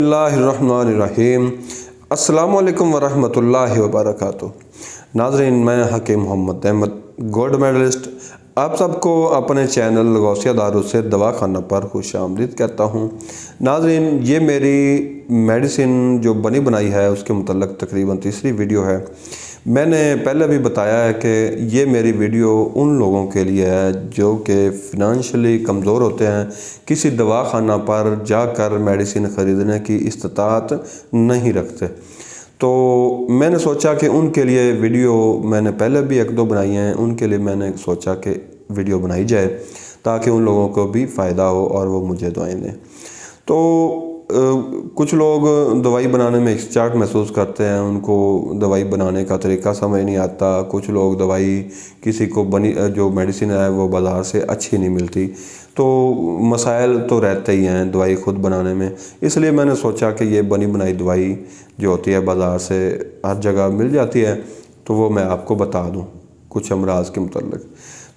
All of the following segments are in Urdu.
اللہ الرحمن الرحیم۔ السلام علیکم ورحمۃ اللہ وبرکاتہ۔ ناظرین، میں حکیم محمد احمد، گولڈ میڈلسٹ، آپ سب کو اپنے چینل غوثیہ دارو سے دواخانہ پر خوش آمدید کہتا ہوں۔ ناظرین، یہ میری میڈیسن جو بنی بنائی ہے اس کے متعلق تقریباً تیسری ویڈیو ہے۔ میں نے پہلے بھی بتایا ہے کہ یہ میری ویڈیو ان لوگوں کے لیے ہے جو کہ فنانشلی کمزور ہوتے ہیں، کسی دواخانہ پر جا کر میڈیسن خریدنے کی استطاعت نہیں رکھتے۔ تو میں نے سوچا کہ ان کے لیے ویڈیو، میں نے پہلے بھی ایک دو بنائی ہیں، ان کے لیے میں نے سوچا کہ ویڈیو بنائی جائے تاکہ ان لوگوں کو بھی فائدہ ہو اور وہ مجھے دعائیں دیں۔ تو کچھ لوگ دوائی بنانے میں ہچکچاہٹ محسوس کرتے ہیں، ان کو دوائی بنانے کا طریقہ سمجھ نہیں آتا۔ کچھ لوگ دوائی کسی کو جو میڈیسن ہے وہ بازار سے اچھی نہیں ملتی، تو مسائل تو رہتے ہی ہیں دوائی خود بنانے میں۔ اس لیے میں نے سوچا کہ یہ بنی بنائی دوائی جو ہوتی ہے بازار سے ہر جگہ مل جاتی ہے، تو وہ میں آپ کو بتا دوں کچھ امراض کے متعلق۔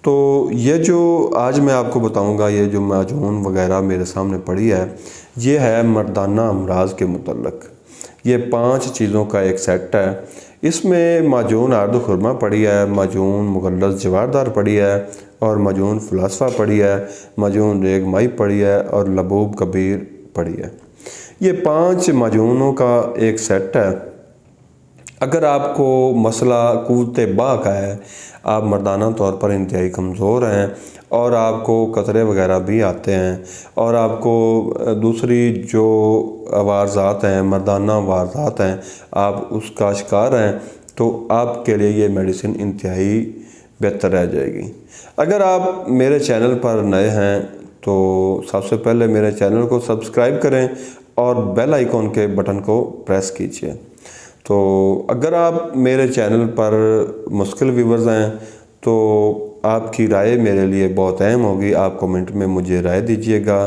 تو یہ جو آج میں آپ کو بتاؤں گا، یہ جو معجون وغیرہ میرے سامنے پڑی ہے، یہ ہے مردانہ امراض کے متعلق۔ یہ 5 چیزوں کا ایک سیٹ ہے۔ اس میں معجون آرد خرما پڑی ہے، معجون مغلظ جواردار پڑی ہے، اور معجون فلاسفہ پڑی ہے، معجون ریگ مائی پڑی ہے، اور لبوب کبیر پڑی ہے۔ یہ 5 معجونوں کا ایک سیٹ ہے۔ اگر آپ کو مسئلہ قوت باء کا ہے، آپ مردانہ طور پر انتہائی کمزور ہیں اور آپ کو قطرے وغیرہ بھی آتے ہیں، اور آپ کو دوسری جو عوارضات ہیں، مردانہ عوارضات ہیں، آپ اس کا شکار ہیں، تو آپ کے لیے یہ میڈیسن انتہائی بہتر رہ جائے گی۔ اگر آپ میرے چینل پر نئے ہیں تو سب سے پہلے میرے چینل کو سبسکرائب کریں اور بیل آئیکن کے بٹن کو پریس کیجئے۔ تو اگر آپ میرے چینل پر مشکل ویورز ہیں تو آپ کی رائے میرے لیے بہت اہم ہوگی۔ آپ کمنٹ میں مجھے رائے دیجئے گا،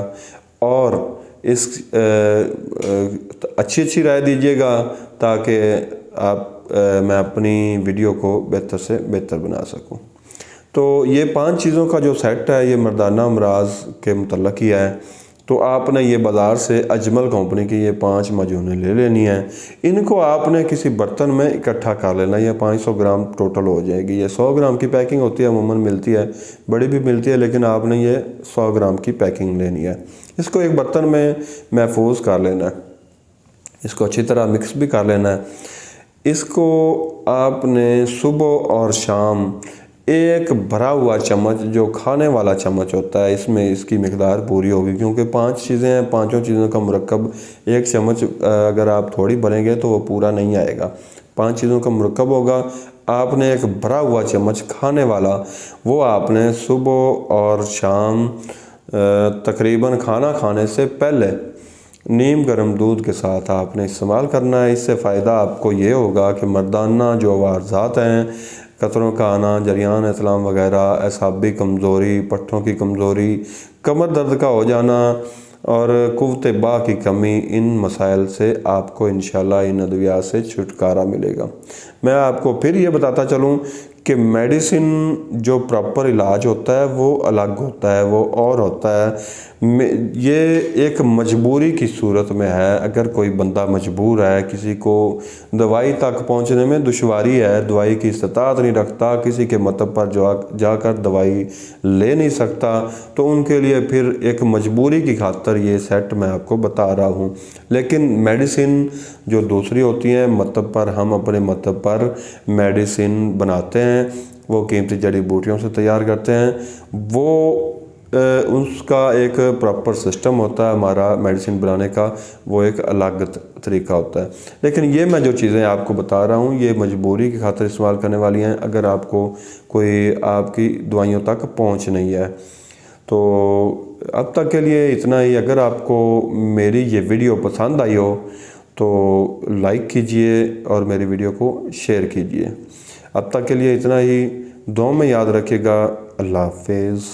اور اس اچھی رائے دیجئے گا تاکہ میں اپنی ویڈیو کو بہتر سے بہتر بنا سکوں۔ تو یہ 5 چیزوں کا جو سیٹ ہے یہ مردانہ امراض کے متعلق ہی ہے۔ تو آپ نے یہ بازار سے اجمل کمپنی کی یہ 5 معجونیں لے لینی ہیں۔ ان کو آپ نے کسی برتن میں اکٹھا کر لینا۔ یہ 500 گرام ٹوٹل ہو جائے گی۔ یہ 100 گرام کی پیکنگ ہوتی ہے، عموماً ملتی ہے، بڑی بھی ملتی ہے، لیکن آپ نے یہ 100 گرام کی پیکنگ لینی ہے۔ اس کو ایک برتن میں محفوظ کر لینا ہے، اس کو اچھی طرح مکس بھی کر لینا ہے۔ اس کو آپ نے صبح اور شام ایک بھرا ہوا چمچ، جو کھانے والا چمچ ہوتا ہے، اس میں اس کی مقدار پوری ہوگی، کیونکہ 5 چیزیں ہیں، 5 چیزوں کا مرکب ایک چمچ اگر آپ تھوڑی بھریں گے تو وہ پورا نہیں آئے گا۔ 5 چیزوں کا مرکب ہوگا۔ آپ نے ایک بھرا ہوا چمچ کھانے والا، وہ آپ نے صبح اور شام تقریباً کھانا کھانے سے پہلے نیم گرم دودھ کے ساتھ آپ نے استعمال کرنا ہے۔ اس سے فائدہ آپ کو یہ ہوگا کہ مردانہ جو عوارضات ہیں، قطروں کا آنا، جریان اسلام وغیرہ، اعصابی کمزوری، پٹھوں کی کمزوری، کمر درد کا ہو جانا اور قوت باء کی کمی، ان مسائل سے آپ کو انشاءاللہ ان ادویات سے چھٹکارا ملے گا۔ میں آپ کو پھر یہ بتاتا چلوں کہ میڈیسن جو پراپر علاج ہوتا ہے وہ الگ ہوتا ہے، وہ اور ہوتا ہے۔ یہ ایک مجبوری کی صورت میں ہے۔ اگر کوئی بندہ مجبور ہے، کسی کو دوائی تک پہنچنے میں دشواری ہے، دوائی کی استطاعت نہیں رکھتا، کسی کے مطب پر جا کر دوائی لے نہیں سکتا، تو ان کے لیے پھر ایک مجبوری کی خاطر یہ سیٹ میں آپ کو بتا رہا ہوں۔ لیکن میڈیسن جو دوسری ہوتی ہیں، مطب پر ہم اپنے مطب پر میڈیسن بناتے ہیں، وہ قیمتی جڑی بوٹیوں سے تیار کرتے ہیں، وہ اس کا ایک پراپر سسٹم ہوتا ہے۔ ہمارا میڈیسن بنانے کا وہ ایک الگ طریقہ ہوتا ہے۔ لیکن یہ میں جو چیزیں آپ کو بتا رہا ہوں یہ مجبوری کی خاطر استعمال کرنے والی ہیں، اگر آپ کو کوئی آپ کی دوائیوں تک پہنچ نہیں ہے۔ تو اب تک کے لیے اتنا ہی۔ اگر آپ کو میری یہ ویڈیو پسند آئی ہو تو لائک کیجئے اور میری ویڈیو کو شیئر کیجئے۔ اب تک کے لیے اتنا ہی۔ دعاؤں میں یاد رکھیے گا۔ اللہ حافظ۔